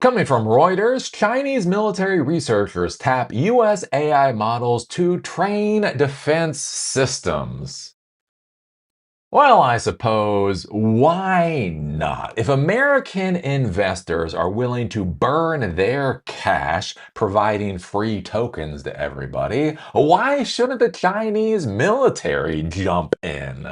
Coming from Reuters, Chinese military researchers tap US AI models to train defense systems. Well, I suppose, why not? If American investors are willing to burn their cash providing free tokens to everybody, why shouldn't the Chinese military jump in?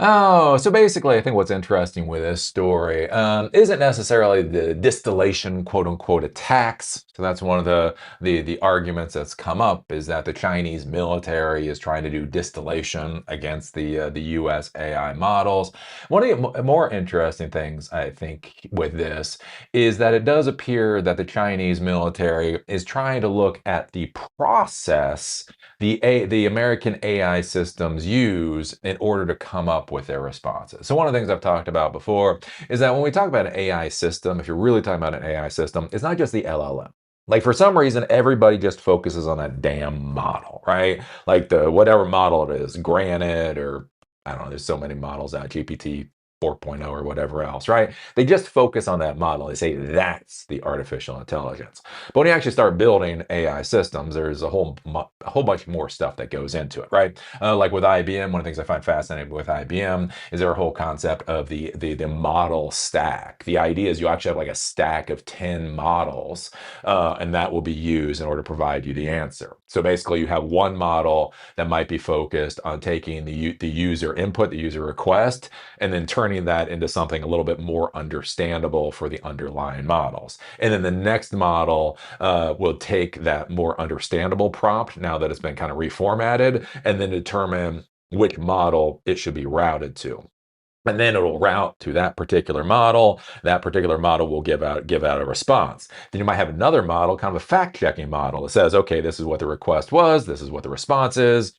Oh, so basically, I think what's interesting with this story isn't necessarily the distillation, quote unquote, attacks. So that's one of the arguments that's come up is that the Chinese military is trying to do distillation against the U.S. AI models. One of the more interesting things I think with this is that it does appear that the Chinese military is trying to look at the process the American AI systems use in order to come up with their responses. So one of the things I've talked about before is that when we talk about an AI system, if you're really talking about an AI system, it's not just the LLM. Like for some reason, everybody just focuses on that damn model, right? Like the whatever model it is, Granite or I don't know, there's so many models out, GPT 4.0 or whatever else, right? They just focus on that model. They say that's the artificial intelligence. But when you actually start building AI systems, there's a whole bunch more stuff that goes into it, right? Like with IBM, one of the things I find fascinating with IBM is their whole concept of the model stack. The idea is you actually have like a stack of 10 models, and that will be used in order to provide you the answer. So basically, you have one model that might be focused on taking the user input, the user request, and then turning that into something a little bit more understandable for the underlying models. And then the next model will take that more understandable prompt now that it's been kind of reformatted and then determine which model it should be routed to. And then it'll route to that particular model. That particular model will give out a response. Then you might have another model, kind of a fact-checking model that says, okay, this is what the request was, this is what the response is.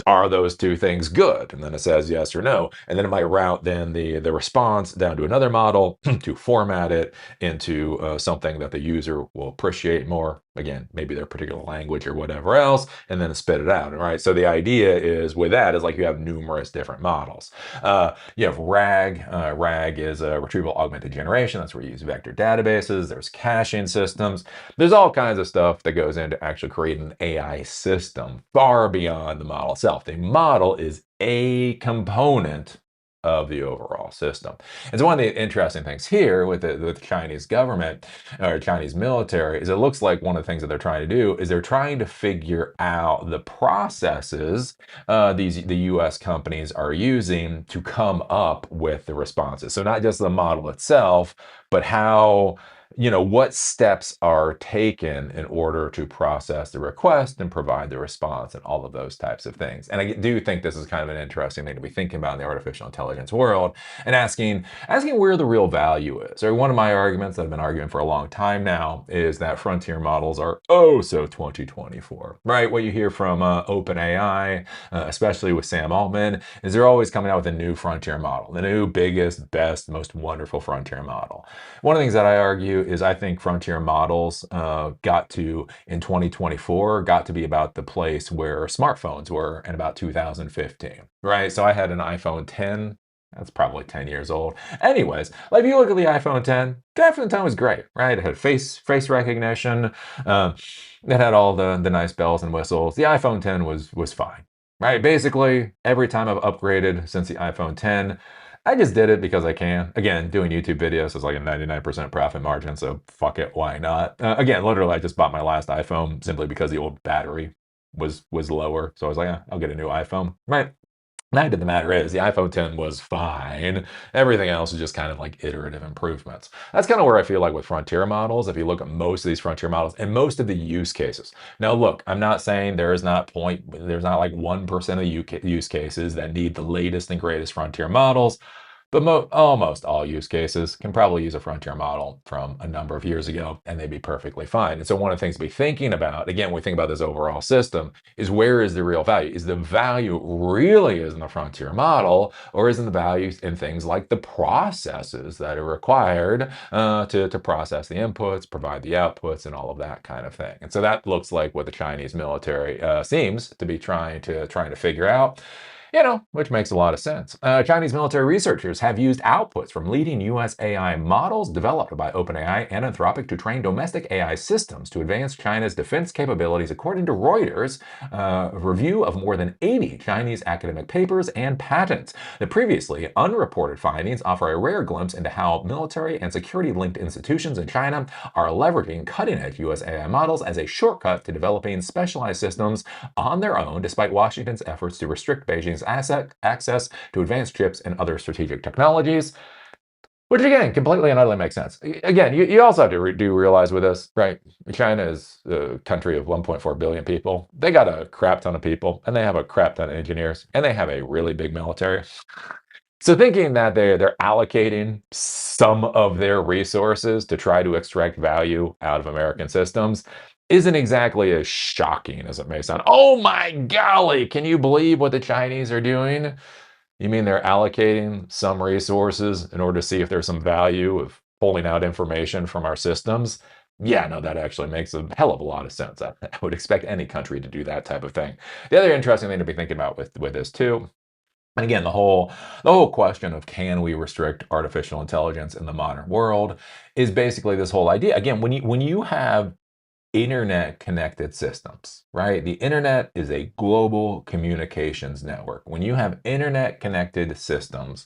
Are those two things good? And then it says yes or no. And then it might route then the response down to another model to format it into something that the user will appreciate more. Again, maybe their particular language or whatever else, and then spit it out. All right. So the idea is with that is like you have numerous different models. You have RAG. RAG is a retrieval augmented generation. That's where you use vector databases. There's caching systems. There's all kinds of stuff that goes into actually creating an AI system far beyond the model itself. The model is a component of the overall system. And so one of the interesting things here with the Chinese government or Chinese military is it looks like one of the things that they're trying to do is they're trying to figure out the processes the U.S. companies are using to come up with the responses. So not just the model itself, but how what steps are taken in order to process the request and provide the response and all of those types of things. And I do think this is kind of an interesting thing to be thinking about in the artificial intelligence world and asking where the real value is. So one of my arguments that I've been arguing for a long time now is that frontier models are oh so 2024, right? What you hear from OpenAI, especially with Sam Altman, is they're always coming out with a new frontier model, the new biggest, best, most wonderful frontier model. One of the things that I argue is I think frontier models in 2024, got to be about the place where smartphones were in about 2015, right? So I had an iPhone 10. That's probably 10 years old. Anyways, like if you look at the iPhone 10, the iPhone 10 was great, right? It had face recognition. It had all the nice bells and whistles. The iPhone 10 was fine, right? Basically, every time I've upgraded since the iPhone 10, I just did it because I can. Again, doing YouTube videos is like a 99% profit margin, so fuck it, why not? Again, literally, I just bought my last iPhone simply because the old battery was lower. So I was like, I'll get a new iPhone. Right. Fact of the matter is, the iPhone 10 was fine. Everything else is just kind of like iterative improvements. That's kind of where I feel like with frontier models, if you look at most of these frontier models and most of the use cases. Now, look, I'm not saying there's not like 1% of the use cases that need the latest and greatest frontier models. But almost all use cases can probably use a frontier model from a number of years ago, and they'd be perfectly fine. And so one of the things to be thinking about, again, when we think about this overall system, is where is the real value? Is the value really is in the frontier model, or is in the value in things like the processes that are required to process the inputs, provide the outputs, and all of that kind of thing? And so that looks like what the Chinese military seems to be trying to figure out. Which makes a lot of sense. Chinese military researchers have used outputs from leading US AI models developed by OpenAI and Anthropic to train domestic AI systems to advance China's defense capabilities, according to Reuters, a review of more than 80 Chinese academic papers and patents. The previously unreported findings offer a rare glimpse into how military and security-linked institutions in China are leveraging cutting-edge US AI models as a shortcut to developing specialized systems on their own, despite Washington's efforts to restrict Beijing's access to advanced chips and other strategic technologies. Which again, completely and utterly makes sense. Again, you also have to realize with this, right? China is a country of 1.4 billion people. They got a crap ton of people, and they have a crap ton of engineers, and they have a really big military. So thinking that they're allocating some of their resources to try to extract value out of American systems isn't exactly as shocking as it may sound. Oh my golly, can you believe what the Chinese are doing? You mean they're allocating some resources in order to see if there's some value of pulling out information from our systems? Yeah, no, that actually makes a hell of a lot of sense. I would expect any country to do that type of thing. The other interesting thing to be thinking about with this too, and again, the whole question of can we restrict artificial intelligence in the modern world is basically this whole idea. Again, when you have internet connected systems, right? The internet is a global communications network. When you have internet connected systems,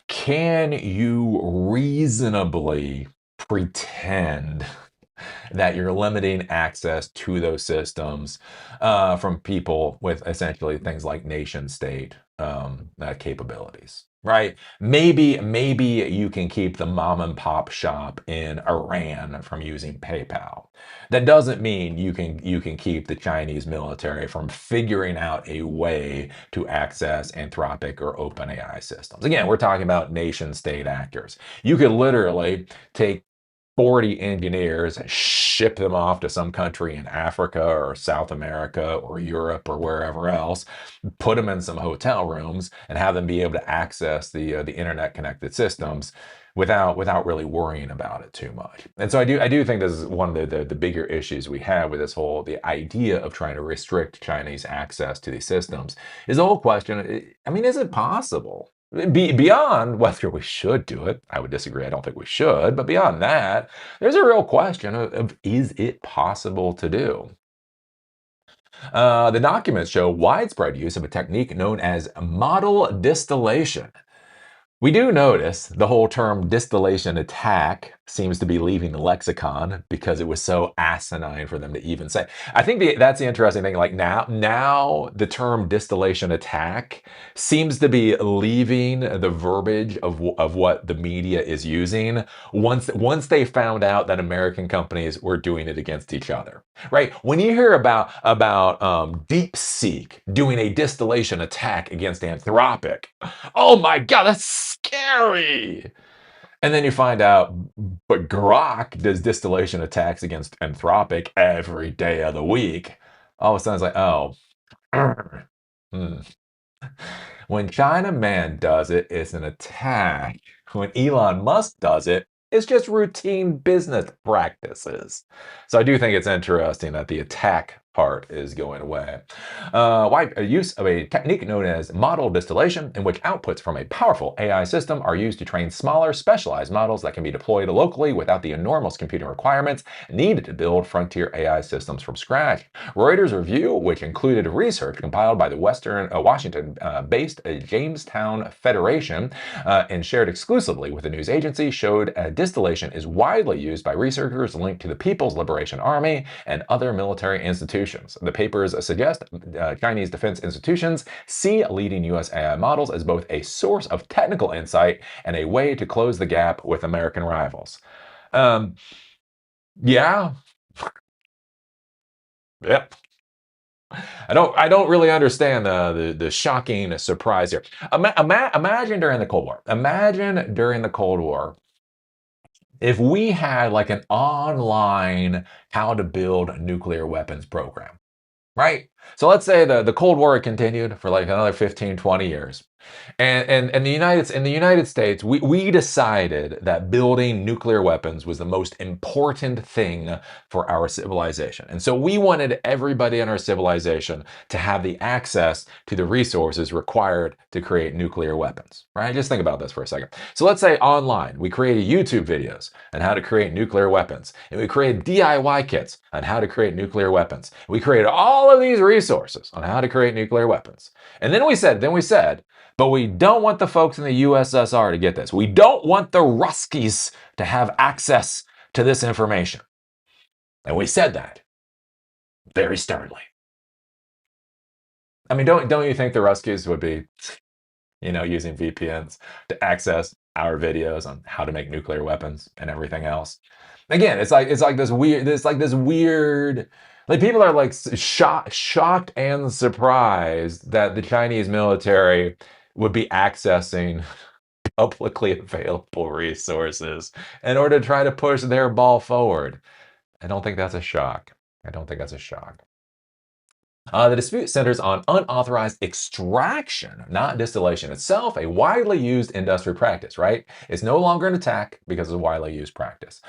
can you reasonably pretend that you're limiting access to those systems from people with essentially things like nation state capabilities, right? Maybe you can keep the mom and pop shop in Iran from using PayPal. That doesn't mean you can keep the Chinese military from figuring out a way to access Anthropic or OpenAI systems. Again, we're talking about nation state actors. You could literally take 40 engineers, ship them off to some country in Africa or South America or Europe or wherever else, put them in some hotel rooms, and have them be able to access the internet connected systems without really worrying about it too much. And so I do think this is one of the bigger issues we have with this whole the idea of trying to restrict Chinese access to these systems is the whole question. I mean, is it possible? Beyond whether we should do it, I would disagree. I don't think we should. But beyond that, there's a real question of is it possible to do? The documents show widespread use of a technique known as model distillation. We do notice the whole term distillation attack seems to be leaving the lexicon because it was so asinine for them to even say. I think that's the interesting thing. Like now the term distillation attack seems to be leaving the verbiage of what the media is using once they found out that American companies were doing it against each other. Right? When you hear about DeepSeek doing a distillation attack against Anthropic, oh my God, that's scary. And then you find out, but Grok does distillation attacks against Anthropic every day of the week. All of a sudden, it's like, oh, hmm. When China Man does it, it's an attack. When Elon Musk does it, it's just routine business practices. So I do think it's interesting that the attack part is going away. Use of a technique known as model distillation, in which outputs from a powerful AI system are used to train smaller, specialized models that can be deployed locally without the enormous computing requirements needed to build frontier AI systems from scratch. Reuters' review, which included research compiled by the Washington-based Jamestown Federation and shared exclusively with the news agency, showed distillation is widely used by researchers linked to the People's Liberation Army and other military institutions. The papers suggest Chinese defense institutions see leading US AI models as both a source of technical insight and a way to close the gap with American rivals. Yeah, yep. I don't really understand the shocking surprise here. Imagine during the Cold War. Imagine during the Cold War if we had like an online how to build nuclear weapons program, right? So let's say the Cold War continued for like another 15, 20 years. And in the United States, we decided that building nuclear weapons was the most important thing for our civilization. And so we wanted everybody in our civilization to have the access to the resources required to create nuclear weapons, right? Just think about this for a second. So let's say online, we created YouTube videos on how to create nuclear weapons, and we created DIY kits on how to create nuclear weapons. We created all of these resources on how to create nuclear weapons. And then we said, but we don't want the folks in the USSR to get this. We don't want the Ruskies to have access to this information. And we said that very sternly. I mean, don't you think the Ruskies would be, using VPNs to access our videos on how to make nuclear weapons and everything else? Again, it's like this weird, like people are like shocked and surprised that the Chinese military would be accessing publicly available resources in order to try to push their ball forward. I don't think that's a shock. I don't think that's a shock. The dispute centers on unauthorized extraction, not distillation itself, a widely used industry practice, right? It's no longer an attack because it's a widely used practice.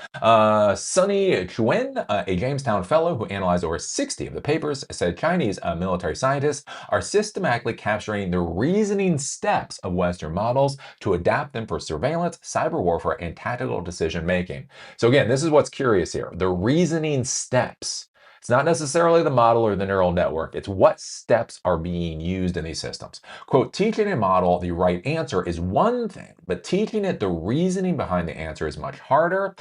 Sunny Chuen, a Jamestown fellow who analyzed over 60 of the papers, said Chinese military scientists are systematically capturing the reasoning steps of Western models to adapt them for surveillance, cyber warfare, and tactical decision making. So again, this is what's curious here. The reasoning steps. It's not necessarily the model or the neural network. It's what steps are being used in these systems. Quote, teaching a model the right answer is one thing, but teaching it the reasoning behind the answer is much harder.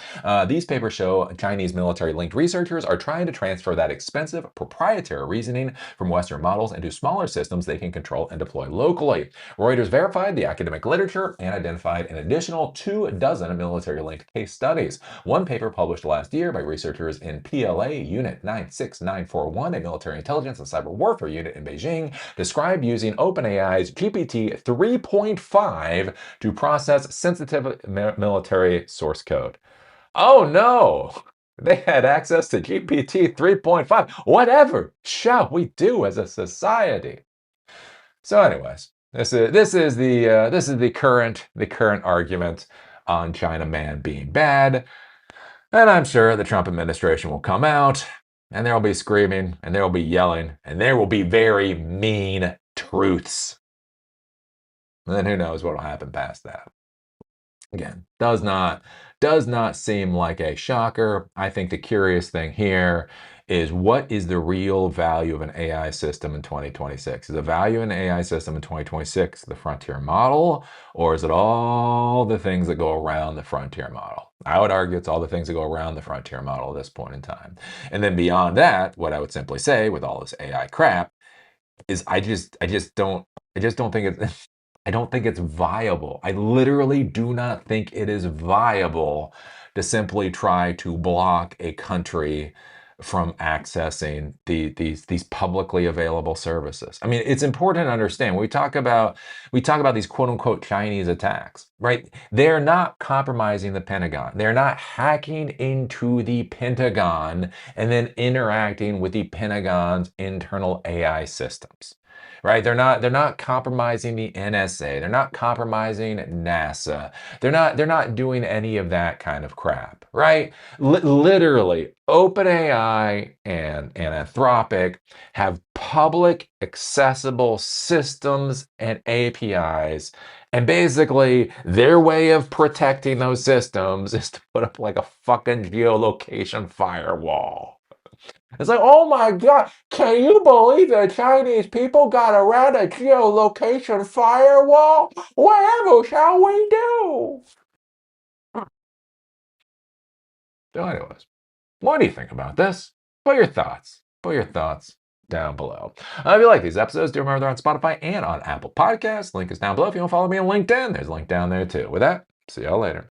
These papers show Chinese military-linked researchers are trying to transfer that expensive proprietary reasoning from Western models into smaller systems they can control and deploy locally. Reuters verified the academic literature and identified an additional 24 military-linked case studies. One paper published last year by researchers in PLA Unit 96941, a military intelligence and cyber warfare unit in Beijing, described using OpenAI's GPT 3.5 to process sensitive military source code. Oh no! They had access to GPT 3.5. Whatever shall we do as a society? So, anyways, this is the current argument on China man being bad. And I'm sure the Trump administration will come out and there will be screaming and there will be yelling and there will be very mean truths. And then who knows what will happen past that. Again, does not seem like a shocker. I think the curious thing here is what is the real value of an AI system in 2026? Is the value in an AI system in 2026 the frontier model, or is it all the things that go around the frontier model? I would argue it's all the things that go around the frontier model at this point in time. And then beyond that, what I would simply say with all this AI crap is I just don't think it's I don't think it's viable. I literally do not think it is viable to simply try to block a country from accessing these publicly available services. I mean, it's important to understand when we talk about these quote unquote Chinese attacks, right? They're not compromising the Pentagon. They're not hacking into the Pentagon and then interacting with the Pentagon's internal AI systems. Right? They're not compromising the NSA. They're not compromising NASA. They're not doing any of that kind of crap, right? Literally, OpenAI and Anthropic have public accessible systems and APIs. And basically, their way of protecting those systems is to put up like a fucking geolocation firewall. It's like, oh my God, can you believe the Chinese people got around a geolocation firewall? Whatever shall we do? So anyways, what do you think about this? Put your thoughts down below. If you like these episodes, do remember they're on Spotify and on Apple Podcasts. Link is down below. If you want to follow me on LinkedIn, there's a link down there too. With that, see y'all later.